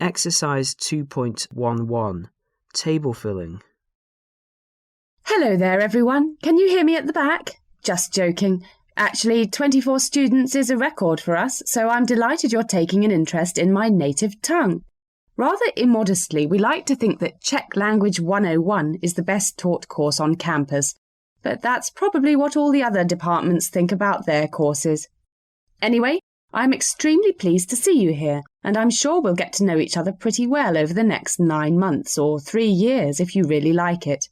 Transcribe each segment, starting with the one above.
Exercise 2.11. Table filling. Hello there, everyone. Can you hear me at the back? Just joking. Actually, 24 students is a record for us, so I'm delighted you're taking an interest in my native tongue. Rather immodestly, we like to think that Czech Language 101 is the best taught course on campus, but that's probably what all the other departments think about their courses. Anyway, I'm extremely pleased to see you here, and I'm sure we'll get to know each other pretty well over the next 9 months or 3 years if you really like it.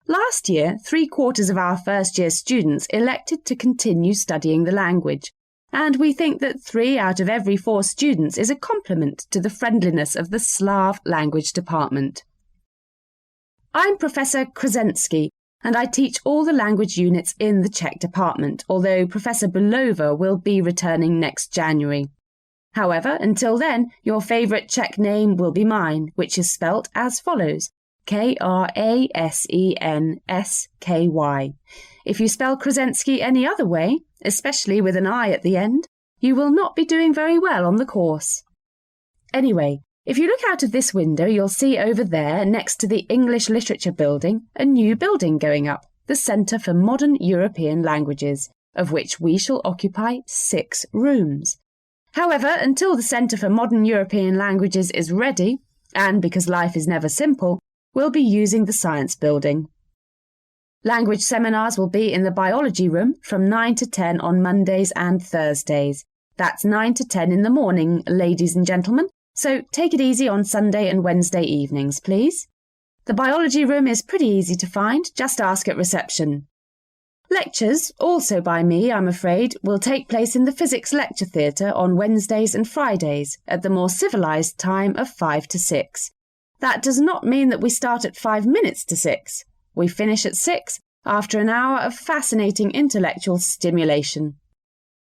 Last year, 3/4 of our first-year students elected to continue studying the language, and we think that 3 out of every 4 students is a compliment to the friendliness of the Slav language department. I'm Professor Krasensky, and I teach all the language units in the Czech department, although Professor Belova will be returning next January. However, until then, your favourite Czech name will be mine, which is spelt as follows: Krasensky. If you spell Krasensky any other way, especially with an I at the end, you will not be doing very well on the course. Anyway, if you look out of this window, you'll see over there, next to the English Literature Building, a new building going up, the Centre for Modern European Languages, of which we shall occupy 6 rooms. However, until the Centre for Modern European Languages is ready, and because life is never simple, we'll be using the Science Building. Language seminars will be in the Biology Room from 9 to 10 on Mondays and Thursdays. That's 9 to 10 in the morning, ladies and gentlemen, so take it easy on Sunday and Wednesday evenings, please. The Biology Room is pretty easy to find, just ask at reception. Lectures, also by me, I'm afraid, will take place in the Physics Lecture Theatre on Wednesdays and Fridays at the more civilised time of 5 to 6. That does not mean that we start at 5 minutes to 6. We finish at 6 after an hour of fascinating intellectual stimulation.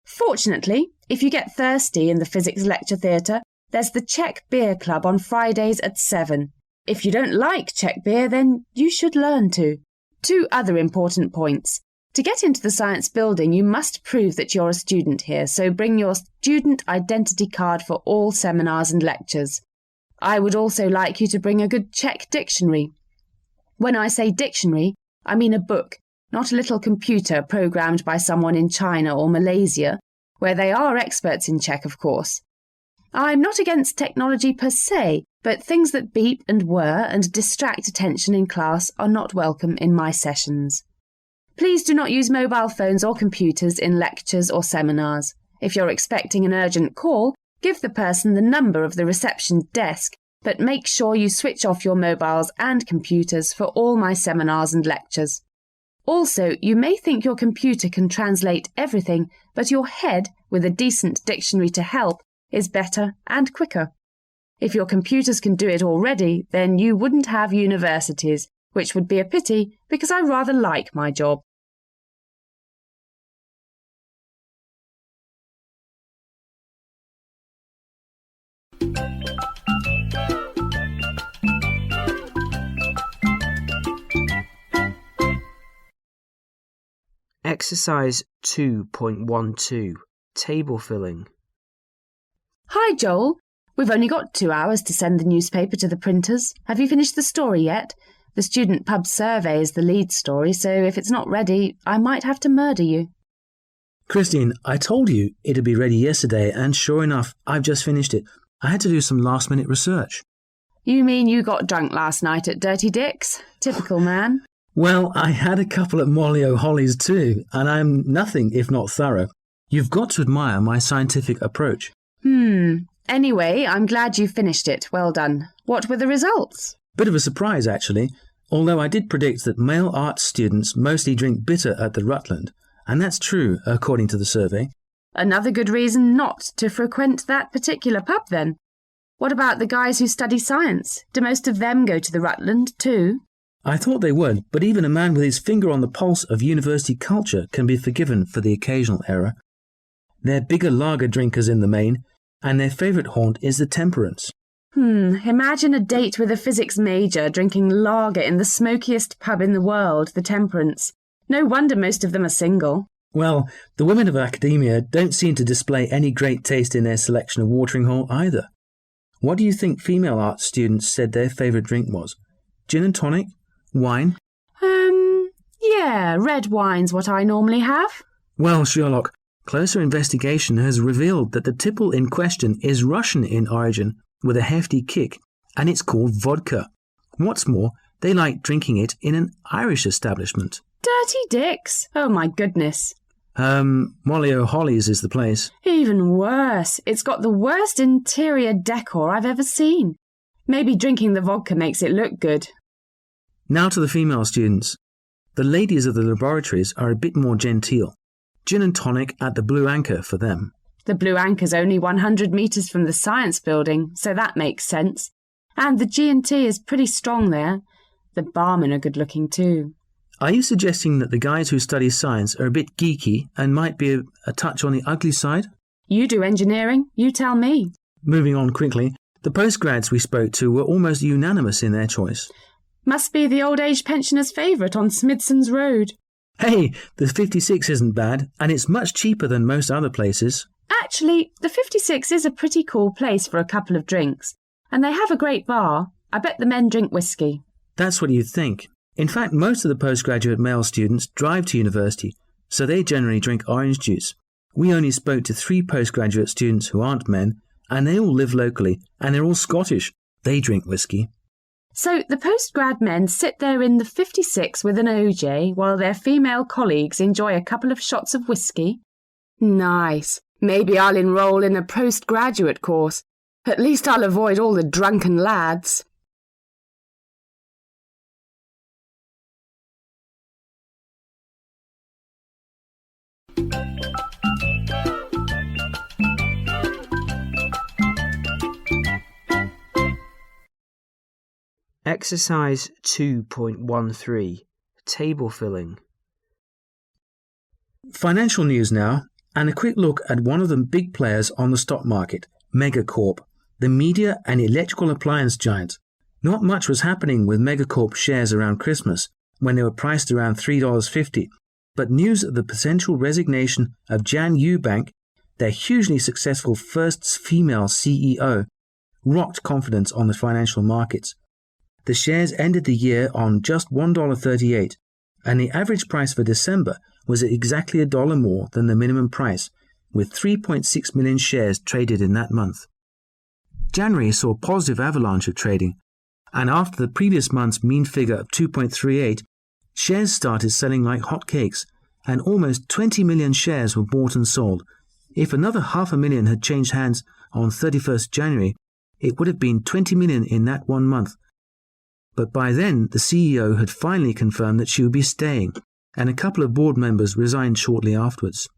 Fortunately, if you get thirsty in the Physics Lecture Theatre, there's the Czech Beer Club on Fridays at 7. If you don't like Czech beer, then you should learn to. 2 other important points. To get into the Science Building, you must prove that you're a student here, so bring your student identity card for all seminars and lectures. I would also like you to bring a good Czech dictionary. When I say dictionary, I mean a book, not a little computer programmed by someone in China or Malaysia, where they are experts in Czech, of course. I'm not against technology per se, but things that beep and whir and distract attention in class are not welcome in my sessions. Please do not use mobile phones or computers in lectures or seminars. If you're expecting an urgent call, give the person the number of the reception desk, but make sure you switch off your mobiles and computers for all my seminars and lectures. Also, you may think your computer can translate everything, but your head, with a decent dictionary to help, is better and quicker. If your computers can do it already, then you wouldn't have universities, which would be a pity because I rather like my job. Exercise 2.12. Table filling. Hi, Joel. We've only got 2 hours to send the newspaper to the printers. Have you finished the story yet? The student pub survey is the lead story, so if it's not ready, I might have to murder you. Christine, I told you it'd be ready yesterday, and sure enough, I've just finished it. I had to do some last-minute research. You mean you got drunk last night at Dirty Dick's? Typical man. Well, I had a couple at Molly O'Holly's too, and I'm nothing if not thorough. You've got to admire my scientific approach. Anyway, I'm glad you finished it. Well done. What were the results? Bit of a surprise, actually, although I did predict that male arts students mostly drink bitter at the Rutland, and that's true, according to the survey. Another good reason not to frequent that particular pub, then. What about the guys who study science? Do most of them go to the Rutland, too? I thought they would, but even a man with his finger on the pulse of university culture can be forgiven for the occasional error. They're bigger lager drinkers in the main, and their favourite haunt is the Temperance. Imagine a date with a physics major drinking lager in the smokiest pub in the world, the Temperance. No wonder most of them are single. Well, the women of academia don't seem to display any great taste in their selection of watering hole either. What do you think female art students said their favourite drink was? Gin and tonic? Wine? Yeah, red wine's what I normally have. Well, Sherlock, closer investigation has revealed that the tipple in question is Russian in origin with a hefty kick, and it's called vodka. What's more, they like drinking it in an Irish establishment. Dirty Dicks? Oh my goodness. Molly O'Holly's is the place. Even worse. It's got the worst interior decor I've ever seen. Maybe drinking the vodka makes it look good. Now to the female students. The ladies of the laboratories are a bit more genteel. Gin and tonic at the Blue Anchor for them. The Blue Anchor's only 100 metres from the science building, so that makes sense. And the G&T is pretty strong there. The barmen are good looking too. Are you suggesting that the guys who study science are a bit geeky and might be a touch on the ugly side? You do engineering, you tell me. Moving on quickly, the postgrads we spoke to were almost unanimous in their choice. Must be the old age pensioners' favourite on Smithson's Road. Hey, the 56 isn't bad, and it's much cheaper than most other places. Actually, the 56 is a pretty cool place for a couple of drinks. And they have a great bar. I bet the men drink whiskey. That's what you'd think. In fact, most of the postgraduate male students drive to university, so they generally drink orange juice. We only spoke to 3 postgraduate students who aren't men, and they all live locally, and they're all Scottish. They drink whiskey. So the postgrad men sit there in the 56 with an OJ while their female colleagues enjoy a couple of shots of whiskey? Nice. Maybe I'll enrol in a postgraduate course. At least I'll avoid all the drunken lads. Exercise 2.13. Table filling. Financial news now, and a quick look at one of the big players on the stock market, Megacorp, the media and electrical appliance giant. Not much was happening with Megacorp shares around Christmas, when they were priced around $3.50, but news of the potential resignation of Jan Eubank, their hugely successful first female CEO, rocked confidence on the financial markets. The shares ended the year on just $1.38, and the average price for December was exactly $1 more than the minimum price, with 3.6 million shares traded in that month. January saw a positive avalanche of trading, and after the previous month's mean figure of 2.38, shares started selling like hotcakes, and almost 20 million shares were bought and sold. If another 500,000 had changed hands on 31st January, it would have been 20 million in that 1 month. But by then, the CEO had finally confirmed that she would be staying, and a couple of board members resigned shortly afterwards.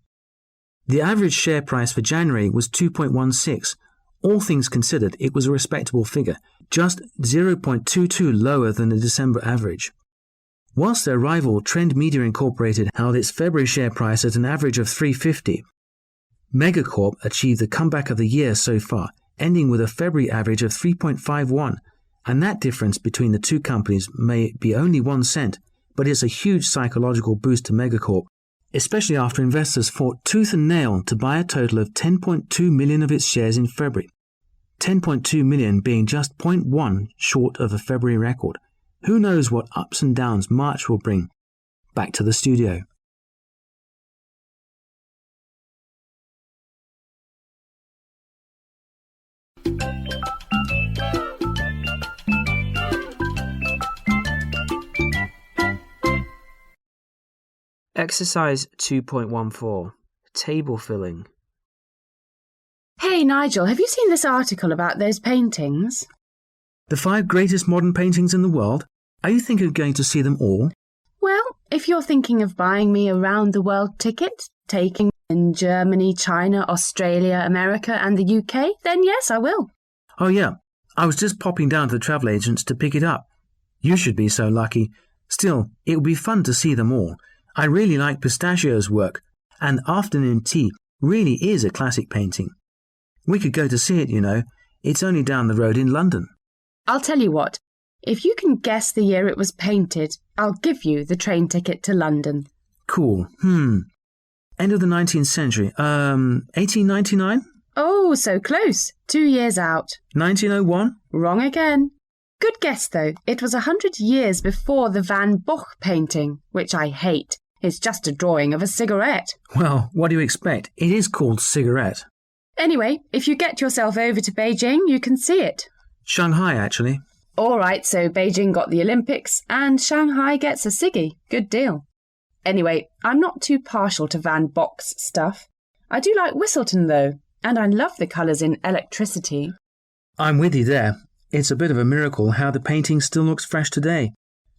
The average share price for January was 2.16. All things considered, it was a respectable figure, just 0.22 lower than the December average. Whilst their rival Trend Media Incorporated held its February share price at an average of $3.50, Megacorp achieved the comeback of the year so far, ending with a February average of 3.51, and that difference between the two companies may be only 1 cent, but it's a huge psychological boost to Megacorp, especially after investors fought tooth and nail to buy a total of 10.2 million of its shares in February. 10.2 million being just 0.1 short of a February record. Who knows what ups and downs March will bring? Back to the studio. Exercise 2.14. Table filling. Hey Nigel, have you seen this article about those paintings? The 5 greatest modern paintings in the world? Are you thinking of going to see them all? Well, if you're thinking of buying me a round-the-world ticket, taking in Germany, China, Australia, America and the UK, then yes, I will. Oh yeah, I was just popping down to the travel agents to pick it up. You should be so lucky. Still, it would be fun to see them all. I really like Pistachio's work, and Afternoon Tea really is a classic painting. We could go to see it, you know. It's only down the road in London. I'll tell you what, if you can guess the year it was painted, I'll give you the train ticket to London. Cool. End of the 19th century. 1899? Oh, so close. 2 years out. 1901? Wrong again. Good guess, though. It was 100 years before the Van Gogh painting, which I hate. It's just a drawing of a cigarette. Well, what do you expect? It is called Cigarette. Anyway, if you get yourself over to Beijing, you can see it. Shanghai, actually. All right, so Beijing got the Olympics and Shanghai gets a ciggy. Good deal. Anyway, I'm not too partial to Van Gogh's stuff. I do like Whistleton, though, and I love the colours in Electricity. I'm with you there. It's a bit of a miracle how the painting still looks fresh today.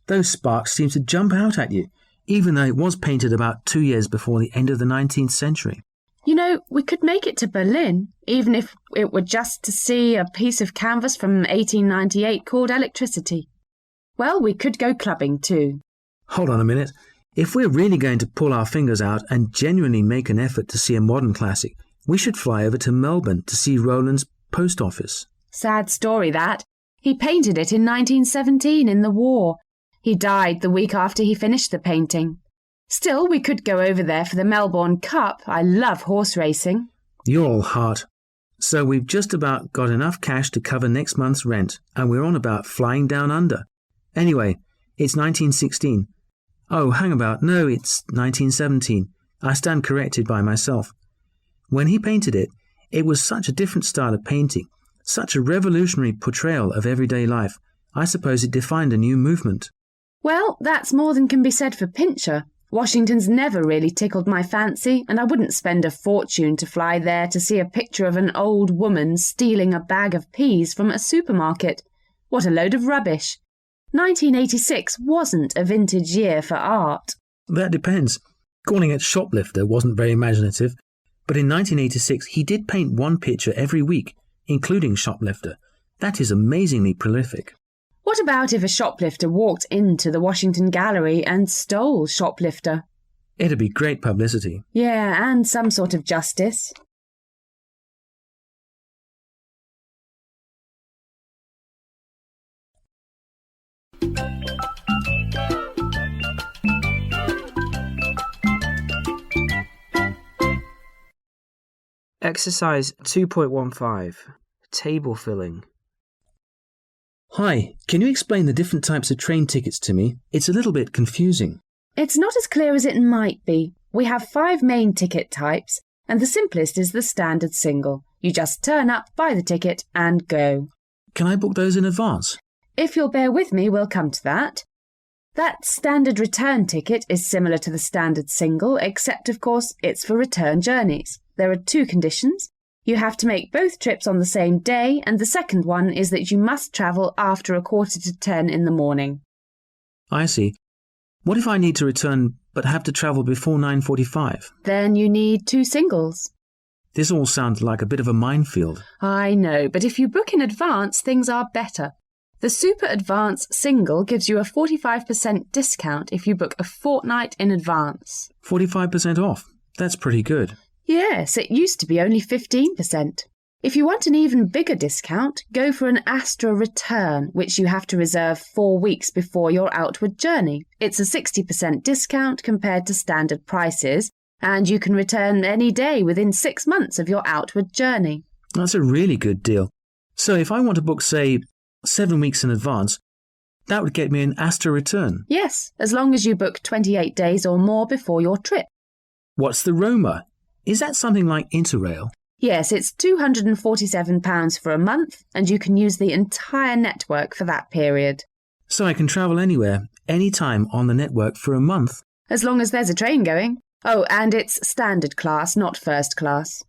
Those sparks seem to jump out at you, even though it was painted about 2 years before the end of the 19th century. You know, we could make it to Berlin, even if it were just to see a piece of canvas from 1898 called Electricity. Well, we could go clubbing too. Hold on a minute. If we're really going to pull our fingers out and genuinely make an effort to see a modern classic, we should fly over to Melbourne to see Roland's Post Office. Sad story, that. He painted it in 1917 in the war. He died the week after he finished the painting. Still, we could go over there for the Melbourne Cup. I love horse racing. You're all heart. So we've just about got enough cash to cover next month's rent, and we're on about flying down under. Anyway, it's 1916. Oh, hang about. No, it's 1917. I stand corrected by myself. When he painted it, it was such a different style of painting, such a revolutionary portrayal of everyday life. I suppose it defined a new movement. Well, that's more than can be said for Pincher. Washington's never really tickled my fancy, and I wouldn't spend a fortune to fly there to see a picture of an old woman stealing a bag of peas from a supermarket. What a load of rubbish. 1986 wasn't a vintage year for art. That depends. Calling it shoplifter wasn't very imaginative, but in 1986 he did paint one picture every week, including shoplifter. That is amazingly prolific. What about if a shoplifter walked into the Washington Gallery and stole Shoplifter? It'd be great publicity. Yeah, and some sort of justice. Exercise 2.15. Table filling. Hi, can you explain the different types of train tickets to me? It's a little bit confusing. It's not as clear as it might be. We have 5 main ticket types, and the simplest is the standard single. You just turn up, buy the ticket, and go. Can I book those in advance? If you'll bear with me, we'll come to that. That standard return ticket is similar to the standard single, except, of course, it's for return journeys. There are 2 conditions. You have to make both trips on the same day, and the second one is that you must travel after 9:45 in the morning. I see. What if I need to return but have to travel before 9:45? Then you need 2 singles. This all sounds like a bit of a minefield. I know, but if you book in advance, things are better. The Super Advance single gives you a 45% discount if you book a fortnight in advance. 45% off. That's pretty good. Yes, it used to be only 15%. If you want an even bigger discount, go for an Astra Return, which you have to reserve 4 weeks before your outward journey. It's a 60% discount compared to standard prices, and you can return any day within 6 months of your outward journey. That's a really good deal. So if I want to book, say, 7 weeks in advance, that would get me an Astra Return. Yes, as long as you book 28 days or more before your trip. What's the Roma? Is that something like Interrail? Yes, it's £247 for a month, and you can use the entire network for that period. So I can travel anywhere, anytime on the network for a month? As long as there's a train going. Oh, and it's standard class, not first class.